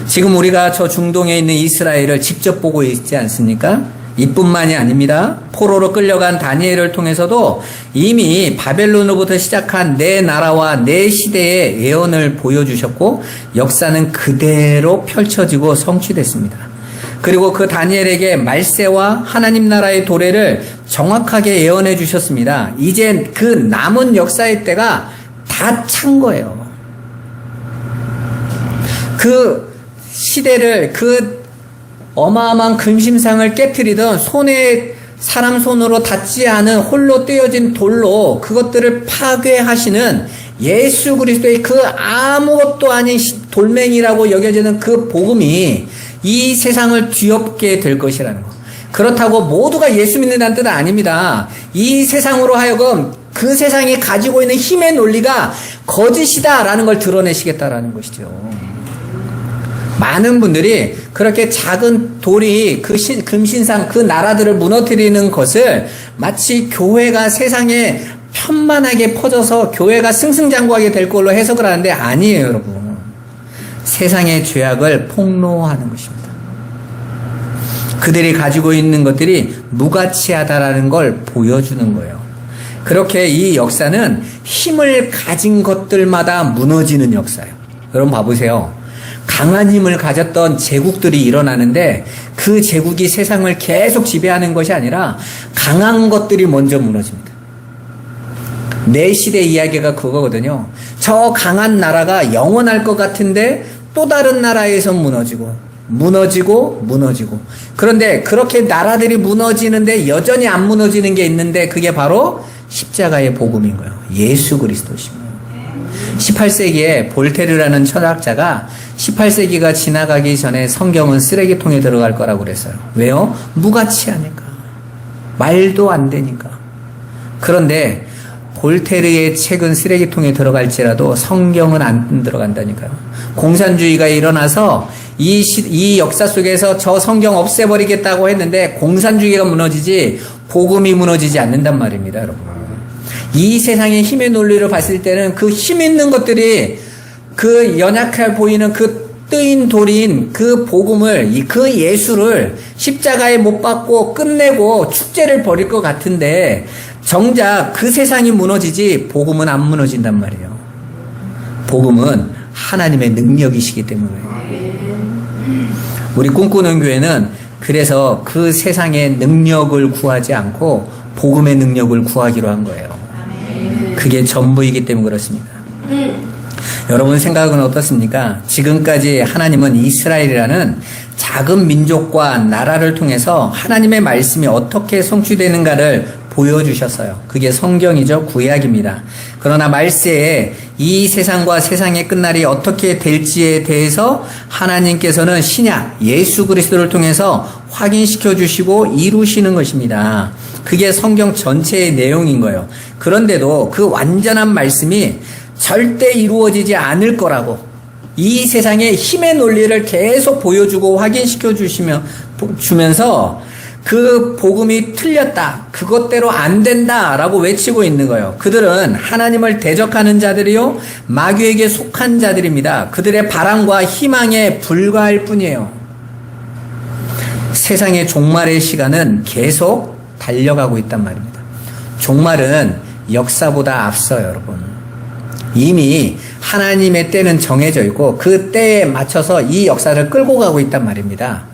A: 지금 우리가 저 중동에 있는 이스라엘을 직접 보고 있지 않습니까? 이뿐만이 아닙니다. 포로로 끌려간 다니엘을 통해서도 이미 바벨론으로부터 시작한 내 나라와 내 시대의 예언을 보여주셨고 역사는 그대로 펼쳐지고 성취됐습니다. 그리고 그 다니엘에게 말세와 하나님 나라의 도래를 정확하게 예언해 주셨습니다. 이제 그 남은 역사의 때가 다 찬 거예요. 그 시대를 그 어마어마한 금심상을 깨트리던 손에 사람 손으로 닿지 않은 홀로 떼어진 돌로 그것들을 파괴하시는 예수 그리스도의 그 아무것도 아닌 돌멩이라고 여겨지는 그 복음이 이 세상을 뒤엎게 될 것이라는 거. 그렇다고 모두가 예수 믿는다는 뜻은 아닙니다. 이 세상으로 하여금 그 세상이 가지고 있는 힘의 논리가 거짓이다라는 걸 드러내시겠다라는 것이죠. 많은 분들이 그렇게 작은 돌이 그 금신상 그 나라들을 무너뜨리는 것을 마치 교회가 세상에 편만하게 퍼져서 교회가 승승장구하게 될 걸로 해석을 하는데 아니에요, 여러분. 세상의 죄악을 폭로하는 것입니다. 그들이 가지고 있는 것들이 무가치하다라는 걸 보여주는 거예요. 그렇게 이 역사는 힘을 가진 것들마다 무너지는 역사예요. 여러분 봐보세요. 강한 힘을 가졌던 제국들이 일어나는데 그 제국이 세상을 계속 지배하는 것이 아니라 강한 것들이 먼저 무너집니다. 내 시대 이야기가 그거거든요. 저 강한 나라가 영원할 것 같은데 또 다른 나라에서 무너지고 그런데 그렇게 나라들이 무너지는데 여전히 안 무너지는 게 있는데 그게 바로 십자가의 복음인 거예요. 예수 그리스도십니다. 18세기에 볼테르라는 철학자가 18세기가 지나가기 전에 성경은 쓰레기통에 들어갈 거라고 그랬어요. 왜요? 무가치하니까. 말도 안 되니까. 그런데 볼테르의 책은 쓰레기통에 들어갈지라도 성경은 안 들어간다니까요. 공산주의가 일어나서 이 역사 속에서 저 성경 없애버리겠다고 했는데 공산주의가 무너지지 복음이 무너지지 않는단 말입니다, 여러분. 이 세상의 힘의 논리를 봤을 때는 그 힘 있는 것들이 그 연약해 보이는 그 뜨인 돌인 그 복음을, 그 예수를 십자가에 못 박고 끝내고 축제를 벌일 것 같은데 정작 그 세상이 무너지지 복음은 안 무너진단 말이에요. 복음은 하나님의 능력이시기 때문에. 우리 꿈꾸는 교회는 그래서 그 세상의 능력을 구하지 않고 복음의 능력을 구하기로 한 거예요. 그게 전부이기 때문에 그렇습니다. 여러분 생각은 어떻습니까? 지금까지 하나님은 이스라엘이라는 작은 민족과 나라를 통해서 하나님의 말씀이 어떻게 성취되는가를 보여주셨어요. 그게 성경이죠. 구약입니다. 그러나 말세에 이 세상과 세상의 끝날이 어떻게 될지에 대해서 하나님께서는 신약 예수 그리스도를 통해서 확인시켜 주시고 이루시는 것입니다. 그게 성경 전체의 내용인 거예요. 그런데도 그 완전한 말씀이 절대 이루어지지 않을 거라고 이 세상의 힘의 논리를 계속 보여주고 확인시켜 주면서 그 복음이 틀렸다. 그것대로 안 된다라고 외치고 있는 거예요. 그들은 하나님을 대적하는 자들이요, 마귀에게 속한 자들입니다. 그들의 바람과 희망에 불과할 뿐이에요. 세상의 종말의 시간은 계속 달려가고 있단 말입니다. 종말은 역사보다 앞서요, 여러분. 이미 하나님의 때는 정해져 있고 그 때에 맞춰서 이 역사를 끌고 가고 있단 말입니다.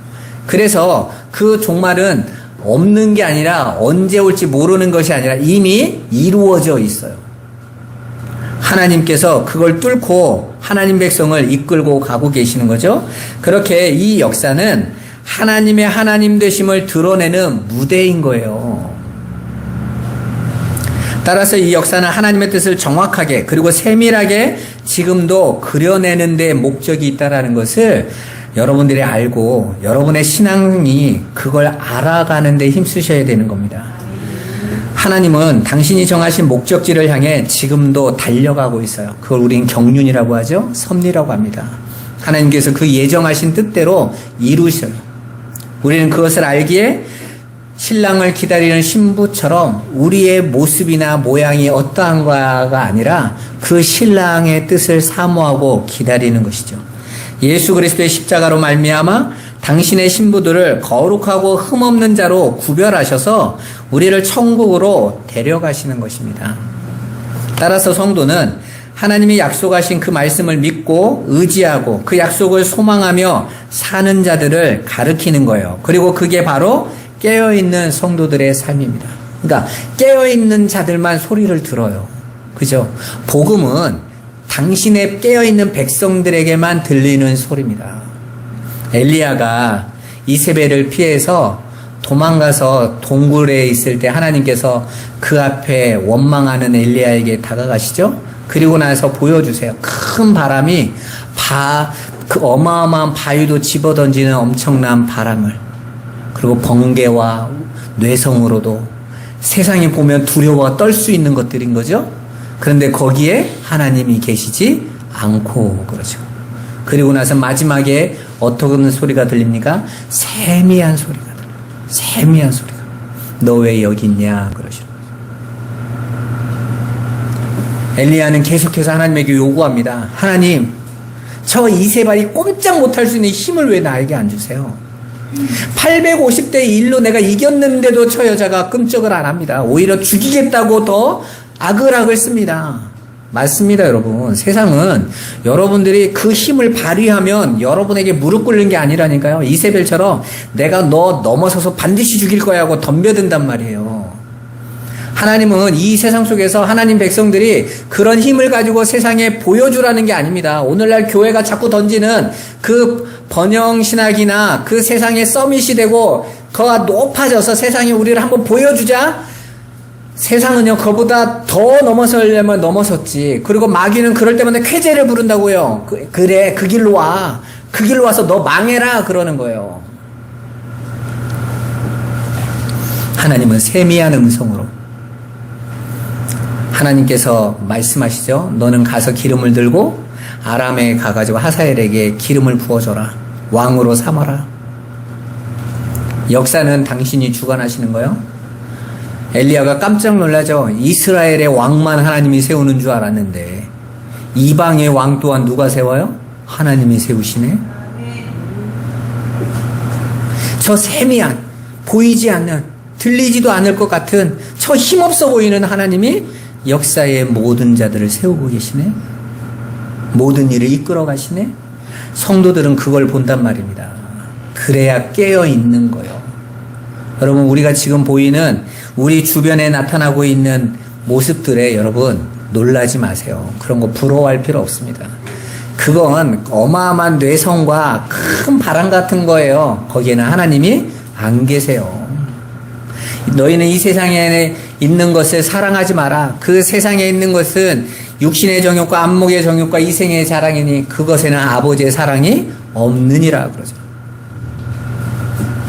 A: 그래서 그 종말은 없는 게 아니라 언제 올지 모르는 것이 아니라 이미 이루어져 있어요. 하나님께서 그걸 뚫고 하나님 백성을 이끌고 가고 계시는 거죠. 그렇게 이 역사는 하나님의 하나님 되심을 드러내는 무대인 거예요. 따라서 이 역사는 하나님의 뜻을 정확하게 그리고 세밀하게 지금도 그려내는 데 목적이 있다는 것을 여러분들이 알고 여러분의 신앙이 그걸 알아가는 데 힘쓰셔야 되는 겁니다. 하나님은 당신이 정하신 목적지를 향해 지금도 달려가고 있어요. 그걸 우린 경륜이라고 하죠. 섭리라고 합니다. 하나님께서 그 예정하신 뜻대로 이루셔요. 우리는 그것을 알기에 신랑을 기다리는 신부처럼 우리의 모습이나 모양이 어떠한가가 아니라 그 신랑의 뜻을 사모하고 기다리는 것이죠. 예수 그리스도의 십자가로 말미암아 당신의 신부들을 거룩하고 흠없는 자로 구별하셔서 우리를 천국으로 데려가시는 것입니다. 따라서 성도는 하나님이 약속하신 그 말씀을 믿고 의지하고 그 약속을 소망하며 사는 자들을 가르치는 거예요. 그리고 그게 바로 깨어있는 성도들의 삶입니다. 그러니까 깨어있는 자들만 소리를 들어요. 그죠? 복음은 당신의 깨어있는 백성들에게만 들리는 소리입니다. 엘리야가 이세벨을 피해서 도망가서 동굴에 있을 때 하나님께서 그 앞에 원망하는 엘리야에게 다가가시죠? 그리고 나서 보여주세요. 큰 바람이 그 어마어마한 바위도 집어던지는 엄청난 바람을, 그리고 번개와 뇌성으로도 세상이 보면 두려워 떨 수 있는 것들인 거죠. 그런데 거기에 하나님이 계시지 않고 그러죠. 그리고 나서 마지막에 어떤 소리가 들립니까? 세미한 소리가 들려요. 세미한 소리가. 너 왜 여기 있냐 그러죠. 엘리야는 계속해서 하나님에게 요구합니다. 하나님, 저 이세벨이 꼼짝 못할 수 있는 힘을 왜 나에게 안 주세요? 850대 1로 내가 이겼는데도 저 여자가 끔찍을 안 합니다. 오히려 죽이겠다고 더 악을 씁니다. 맞습니다, 여러분. 세상은 여러분들이 그 힘을 발휘하면 여러분에게 무릎 꿇는 게 아니라니까요. 이세벨처럼 내가 너 넘어서서 반드시 죽일 거야 하고 덤벼든단 말이에요. 하나님은 이 세상 속에서 하나님 백성들이 그런 힘을 가지고 세상에 보여주라는 게 아닙니다. 오늘날 교회가 자꾸 던지는 그 번영신학이나 그 세상에 서밋이 되고 그가 높아져서 세상에 우리를 한번 보여주자. 세상은요, 그보다 더 넘어서려면 넘어섰지. 그리고 마귀는 그럴 때마다 쾌재를 부른다고요. 그래, 그 길로 와. 그 길로 와서 너 망해라. 그러는 거예요. 하나님은 세미한 음성으로 하나님께서 말씀하시죠. 너는 가서 기름을 들고 아람에 가가지고 하사엘에게 기름을 부어줘라. 왕으로 삼아라. 역사는 당신이 주관하시는 거예요. 엘리야가 깜짝 놀라죠. 이스라엘의 왕만 하나님이 세우는 줄 알았는데 이방의 왕 또한 누가 세워요? 하나님이 세우시네. 저 세미한, 보이지 않는, 들리지도 않을 것 같은 저 힘없어 보이는 하나님이 역사의 모든 자들을 세우고 계시네. 모든 일을 이끌어 가시네. 성도들은 그걸 본단 말입니다. 그래야 깨어 있는 거예요. 여러분, 우리가 지금 보이는 우리 주변에 나타나고 있는 모습들에 여러분 놀라지 마세요. 그런 거 부러워할 필요 없습니다. 그건 어마어마한 뇌성과 큰 바람 같은 거예요. 거기에는 하나님이 안 계세요. 너희는 이 세상에 있는 것을 사랑하지 마라. 그 세상에 있는 것은 육신의 정욕과 안목의 정욕과 이생의 자랑이니 그것에는 아버지의 사랑이 없느니라 그러죠.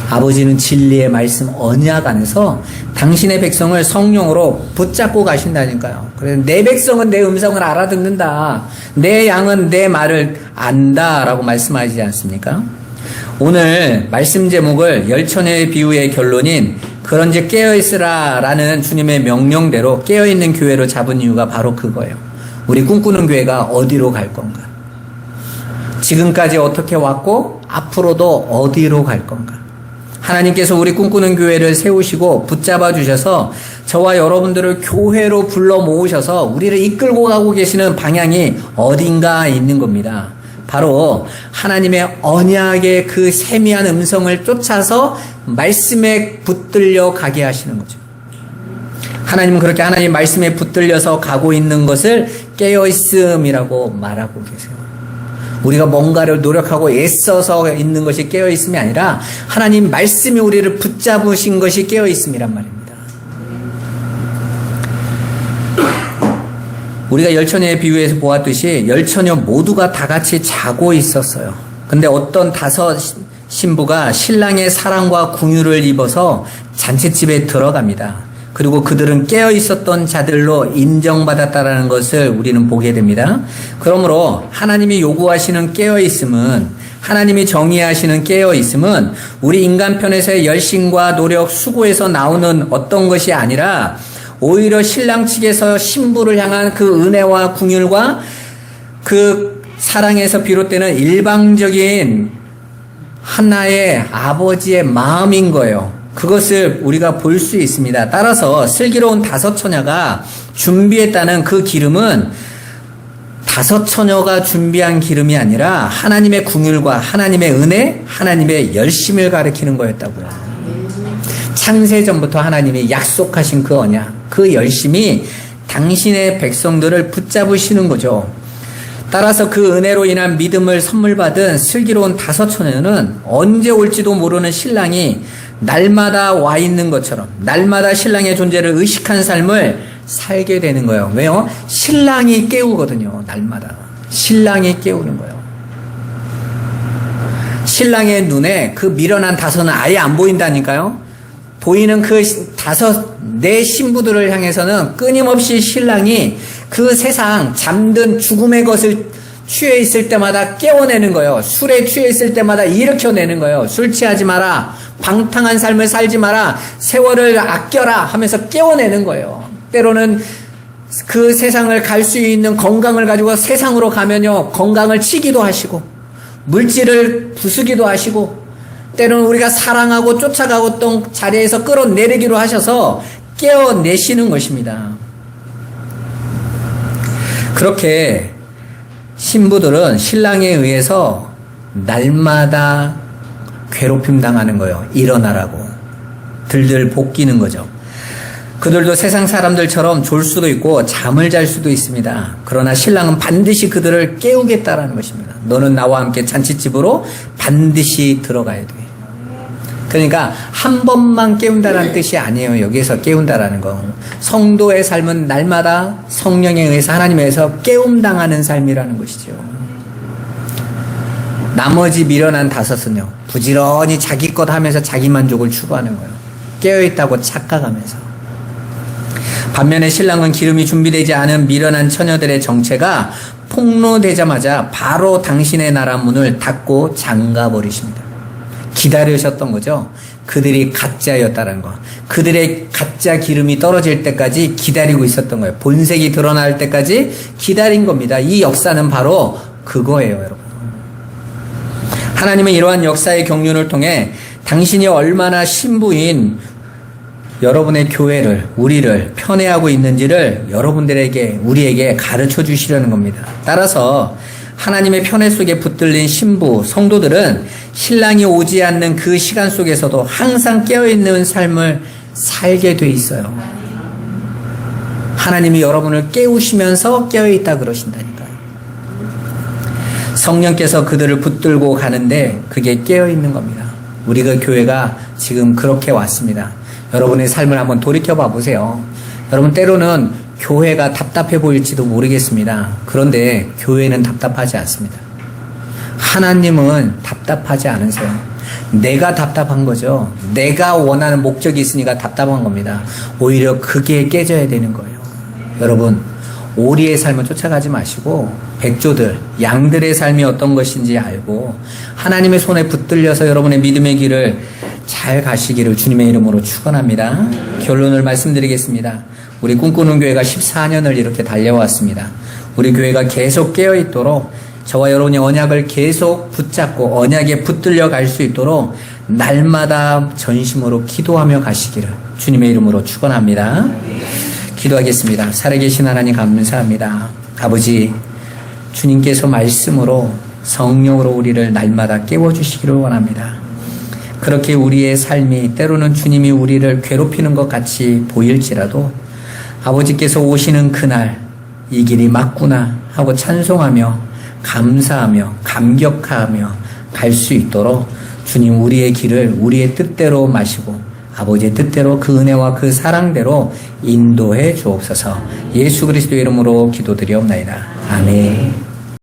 A: 아버지는 진리의 말씀 언약 안에서 당신의 백성을 성령으로 붙잡고 가신다니까요. 그래서 내 백성은 내 음성을 알아듣는다. 내 양은 내 말을 안다 라고 말씀하지 않습니까? 오늘 말씀 제목을 열처녀의 비유의 결론인 그런즉 깨어있으라 라는 주님의 명령대로 깨어있는 교회로 잡은 이유가 바로 그거예요. 우리 꿈꾸는 교회가 어디로 갈 건가? 지금까지 어떻게 왔고 앞으로도 어디로 갈 건가? 하나님께서 우리 꿈꾸는 교회를 세우시고 붙잡아 주셔서 저와 여러분들을 교회로 불러 모으셔서 우리를 이끌고 가고 계시는 방향이 어딘가 있는 겁니다. 바로 하나님의 언약의 그 세미한 음성을 쫓아서 말씀에 붙들려 가게 하시는 거죠. 하나님은 그렇게 하나님 말씀에 붙들려서 가고 있는 것을 깨어있음이라고 말하고 계세요. 우리가 뭔가를 노력하고 애써서 있는 것이 깨어있음이 아니라 하나님 말씀이 우리를 붙잡으신 것이 깨어있음이란 말입니다. 우리가 열처녀의 비유에서 보았듯이 열처녀 모두가 다 같이 자고 있었어요. 근데 어떤 5 신부가 신랑의 사랑과 궁유를 입어서 잔치집에 들어갑니다. 그리고 그들은 깨어 있었던 자들로 인정받았다라는 것을 우리는 보게 됩니다. 그러므로 하나님이 요구하시는 깨어 있음은, 하나님이 정의하시는 깨어 있음은 우리 인간 편에서의 열심과 노력, 수고에서 나오는 어떤 것이 아니라 오히려 신랑 측에서 신부를 향한 그 은혜와 궁율과 그 사랑에서 비롯되는 일방적인 하나의 아버지의 마음인 거예요. 그것을 우리가 볼 수 있습니다. 따라서 슬기로운 5 처녀가 준비했다는 그 기름은 5 처녀가 준비한 기름이 아니라 하나님의 궁율과 하나님의 은혜, 하나님의 열심을 가리키는 거였다고요. 창세전부터 하나님이 약속하신 그 언약, 그 열심이 당신의 백성들을 붙잡으시는 거죠. 따라서 그 은혜로 인한 믿음을 선물 받은 슬기로운 5 처녀는 언제 올지도 모르는 신랑이 날마다 와 있는 것처럼 날마다 신랑의 존재를 의식한 삶을 살게 되는 거예요. 왜요? 신랑이 깨우거든요. 날마다 신랑이 깨우는 거예요. 신랑의 눈에 그 미련한 5는 아예 안 보인다니까요. 보이는 그 4 신부들을 향해서는 끊임없이 신랑이 그 세상 잠든 죽음의 것을 취해 있을 때마다 깨워내는 거예요. 술에 취해 있을 때마다 일으켜내는 거예요. 술 취하지 마라, 방탕한 삶을 살지 마라, 세월을 아껴라 하면서 깨워내는 거예요. 때로는 그 세상을 갈 수 있는 건강을 가지고 세상으로 가면요, 건강을 치기도 하시고 물질을 부수기도 하시고 때로는 우리가 사랑하고 쫓아가고 있던 자리에서 끌어내리기로 하셔서 깨어내시는 것입니다. 그렇게 신부들은 신랑에 의해서 날마다 괴롭힘 당하는 거예요. 일어나라고. 들들 볶이는 거죠. 그들도 세상 사람들처럼 졸 수도 있고 잠을 잘 수도 있습니다. 그러나 신랑은 반드시 그들을 깨우겠다라는 것입니다. 너는 나와 함께 잔치집으로 반드시 들어가야 돼. 그러니까 한 번만 깨운다라는 뜻이 아니에요. 여기에서 깨운다라는 건 성도의 삶은 날마다 성령에 의해서 하나님에 의해서 깨움당하는 삶이라는 것이죠. 나머지 미련한 5은요, 부지런히 자기 것 하면서 자기 만족을 추구하는 거예요. 깨어있다고 착각하면서. 반면에 신랑은 기름이 준비되지 않은 미련한 처녀들의 정체가 폭로되자마자 바로 당신의 나라 문을 닫고 잠가버리십니다. 기다리셨던 거죠. 그들이 가짜였다는 거. 그들의 가짜 기름이 떨어질 때까지 기다리고 있었던 거예요. 본색이 드러날 때까지 기다린 겁니다. 이 역사는 바로 그거예요, 여러분. 하나님은 이러한 역사의 경륜을 통해 당신이 얼마나 신부인 여러분의 교회를, 우리를 편애하고 있는지를 여러분들에게, 우리에게 가르쳐 주시려는 겁니다. 따라서 하나님의 편애 속에 붙들린 신부, 성도들은 신랑이 오지 않는 그 시간 속에서도 항상 깨어있는 삶을 살게 돼 있어요. 하나님이 여러분을 깨우시면서 깨어있다 그러신다니까요. 성령께서 그들을 붙들고 가는데 그게 깨어있는 겁니다. 우리가 교회가 지금 그렇게 왔습니다. 여러분의 삶을 한번 돌이켜봐 보세요. 여러분 때로는 교회가 답답해 보일지도 모르겠습니다. 그런데 교회는 답답하지 않습니다. 하나님은 답답하지 않으세요. 내가 답답한 거죠. 내가 원하는 목적이 있으니까 답답한 겁니다. 오히려 그게 깨져야 되는 거예요. 여러분, 오리의 삶을 쫓아가지 마시고 백조들, 양들의 삶이 어떤 것인지 알고 하나님의 손에 붙들려서 여러분의 믿음의 길을 잘 가시기를 주님의 이름으로 축원합니다. 결론을 말씀드리겠습니다. 우리 꿈꾸는 교회가 14년을 이렇게 달려왔습니다. 우리 교회가 계속 깨어있도록 저와 여러분의 언약을 계속 붙잡고 언약에 붙들려 갈 수 있도록 날마다 전심으로 기도하며 가시기를 주님의 이름으로 축원합니다. 기도하겠습니다. 살아계신 하나님 감사합니다. 아버지, 주님께서 말씀으로 성령으로 우리를 날마다 깨워주시기를 원합니다. 그렇게 우리의 삶이 때로는 주님이 우리를 괴롭히는 것 같이 보일지라도 아버지께서 오시는 그날 이 길이 맞구나 하고 찬송하며 감사하며 감격하며 갈 수 있도록 주님 우리의 길을 우리의 뜻대로 마시고 아버지의 뜻대로 그 은혜와 그 사랑대로 인도해 주옵소서. 예수 그리스도의 이름으로 기도드리옵나이다. 아멘.